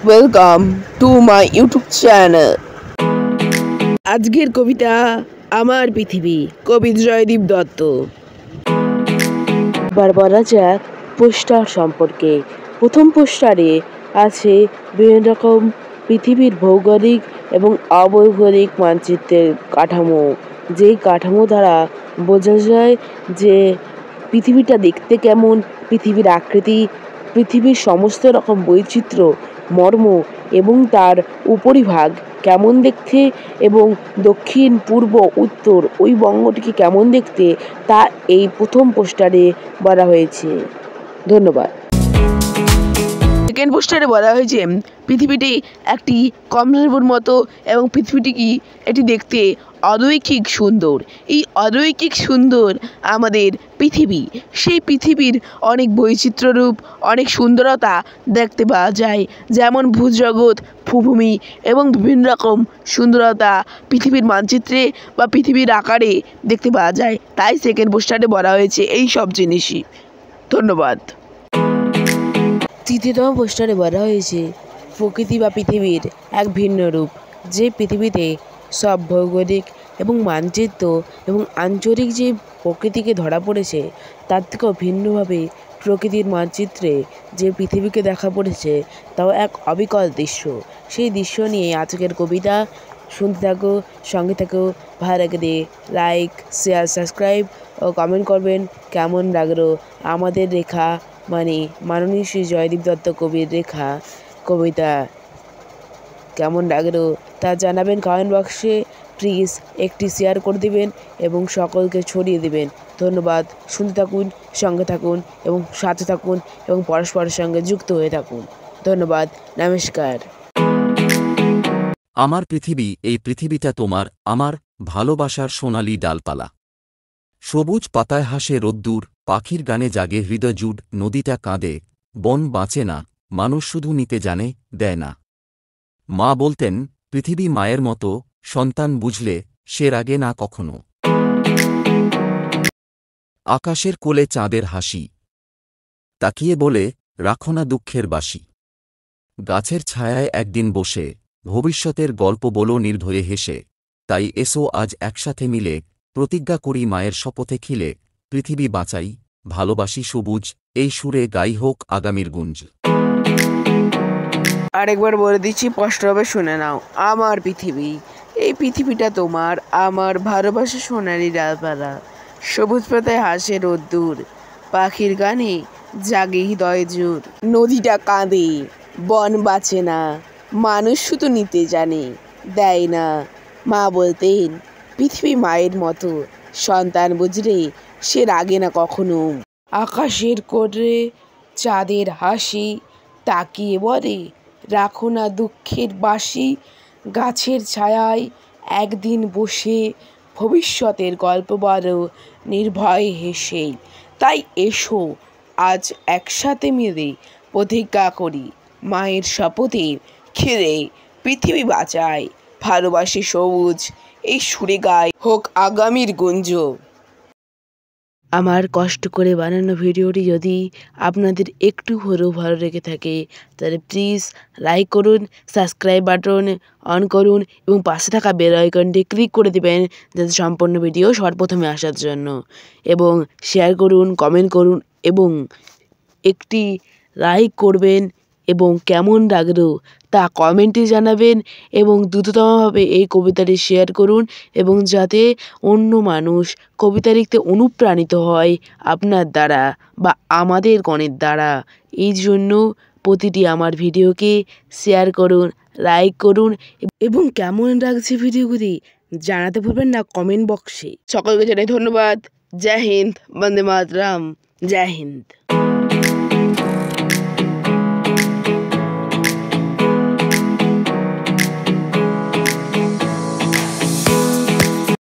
Welcome to my YouTube channel. আজকের কবিতা আমার পৃথিবী, কবি জয়দীপ দত্ত। এবার বলা যাক পোস্টার সম্পর্কে। প্রথম পোস্টারে আছে বিভিন্ন রকম পৃথিবীর ভৌগোলিক এবং অভৌগোলিক মানচিত্রের কাঠামো, যেই কাঠামো দ্বারা বোঝা যায় যে পৃথিবীটা দেখতে কেমন, পৃথিবীর আকৃতি, পৃথিবীর সমস্ত রকম বৈচিত্র্য, মর্ম এবং তার উপরিভাগ কেমন দেখতে এবং দক্ষিণ, পূর্ব, উত্তর ওই বঙ্গটিকে কেমন দেখতে তা এই প্রথম পোস্টারে বলা হয়েছে। ধন্যবাদ। সেকেন্ড পোস্টারে বলা হয়েছে পৃথিবীটি একটি কমলালেবুর মতো এবং পৃথিবীটি কি এটি দেখতে অলৌকিক সুন্দর। এই অলৌকিক সুন্দর আমাদের পৃথিবী, সেই পৃথিবীর অনেক বৈচিত্র্যরূপ, অনেক সুন্দরতা দেখতে পাওয়া যায়, যেমন ভূজগৎ, ভূভূমি এবং বিভিন্ন রকম সুন্দরতা পৃথিবীর মানচিত্রে বা পৃথিবীর আকারে দেখতে পাওয়া যায়। তাই সেকেন্ড পোস্টারে বলা হয়েছে এই সব জিনিসই। ধন্যবাদ। তৃতীয়তম পোস্টারে বলা হয়েছে প্রকৃতি বা পৃথিবীর এক ভিন্ন রূপ, যে পৃথিবীতে সব ভৌগোলিক এবং মানচিত্র এবং আঞ্চলিক যে প্রকৃতিকে ধরা পড়েছে তার থেকেও ভিন্নভাবে প্রকৃতির মানচিত্রে যে পৃথিবীকে দেখা পড়েছে তাও এক অবিকল দৃশ্য। সেই দৃশ্য নিয়ে আজকের কবিতা। শুনতে থাকো, সঙ্গে থাকো। ভালো লাগলে লাইক, শেয়ার, সাবস্ক্রাইব ও কমেন্ট করবেন কেমন লাগলো আমাদের লেখা, মানে মাননীয় শ্রী জয়দীপ দত্ত কবির লেখা কবিতা কেমন লাগলো তা জানাবেন কমেন্ট বক্সে। প্লিজ একটি শেয়ার করে দিবেন এবং সকলকে ছড়িয়ে দিবেন। ধন্যবাদ। শুনতে থাকুন, সঙ্গে থাকুন এবং সাথে থাকুন এবং পরস্পরের সঙ্গে যুক্ত হয়ে থাকুন। ধন্যবাদ। নমস্কার। আমার পৃথিবী, এই পৃথিবীটা তোমার আমার ভালোবাসার সোনালি ডালপালা। সবুজ পাতায় হাসে রোদ্দুর, পাখির গানে জাগে হৃদয় জুড়, নদীটা কাঁদে, বন বাঁচে না, মানুষ শুধু নিতে জানে, দেয় না। মা বলতেন পৃথিবী মায়ের মতো, সন্তান বুঝলে সে রাগে না কখনো। আকাশের কোলে চাঁদের হাসি, তাকিয়ে বলে রাখো না দুঃখের বাসি। গাছের ছায়ায় একদিন বসে ভবিষ্যতের গল্প বলো নির্ভয়ে হেসে। তাই এসো আজ একসাথে মিলে প্রতিজ্ঞা করি মায়ের শপথে খিলে, পৃথিবী বাঁচাই, ভালোবাসি সবুজ, এই সুরে গাই হোক আগামীর গুঞ্জ। আরেকবার বলে দিচ্ছি, স্পষ্টভাবে শুনে নাও। আমার পৃথিবী, এই পৃথিবীটা তোমার আমার ভালোবাসা সোনালি ডালপালা। সবুজ পাতায় হাসে রোদ্দুর, পাখির গানে জাগে হৃদয় জুড়, নদীটা কাঁদে, বন বাঁচে না, মানুষ শুধু নিতে জানে, দেয় না। মা বলতেন পৃথিবী মায়ের মতো, সন্তান বুঝলে সে রাগে না কখনো। আকাশের কোলে চাঁদের হাসি, তাকিয়ে বলে রাখো না দুঃখের বাসি। গাছের ছায়ায় একদিন বসে ভবিষ্যতের গল্প বলো নির্ভয়ে হেসে। তাই এসো আজ একসাথে মিলে প্রতিজ্ঞা করি মায়ের শপথে খিলে, পৃথিবী বাঁচাই, ভালোবাসি সবুজ, এই সুরে গায় হোক আগামীর গুঞ্জ। আমার কষ্ট করে বানানো ভিডিওটি যদি আপনাদের একটু হলেও ভালো লেগে থাকে তাহলে প্লিজ লাইক করুন, সাবস্ক্রাইব বাটন অন করুন এবং পাশে থাকা বেল আইকনটি ক্লিক করে দেবেন যাতে সম্পূর্ণ ভিডিও সর্বপ্রথমে আসার জন্য, এবং শেয়ার করুন, কমেন্ট করুন এবং একটি লাইক করবেন এবং কেমন লাগলো তা কমেন্টে জানাবেন এবং দ্রুততমভাবে এই কবিতাটি শেয়ার করুন এবং যাতে অন্য মানুষ কবিতা লিখতে অনুপ্রাণিত হয় আপনার দ্বারা বা আমাদের গণের দ্বারা। এই জন্য প্রতিটি আমার ভিডিওকে শেয়ার করুন, লাইক করুন এবং কেমন লাগছে ভিডিওগুলি জানাতে ভুলবেন না কমেন্ট বক্সে। সকলকে জানাই ধন্যবাদ। জয় হিন্দ, বন্দে মাতরম, জয় হিন্দ।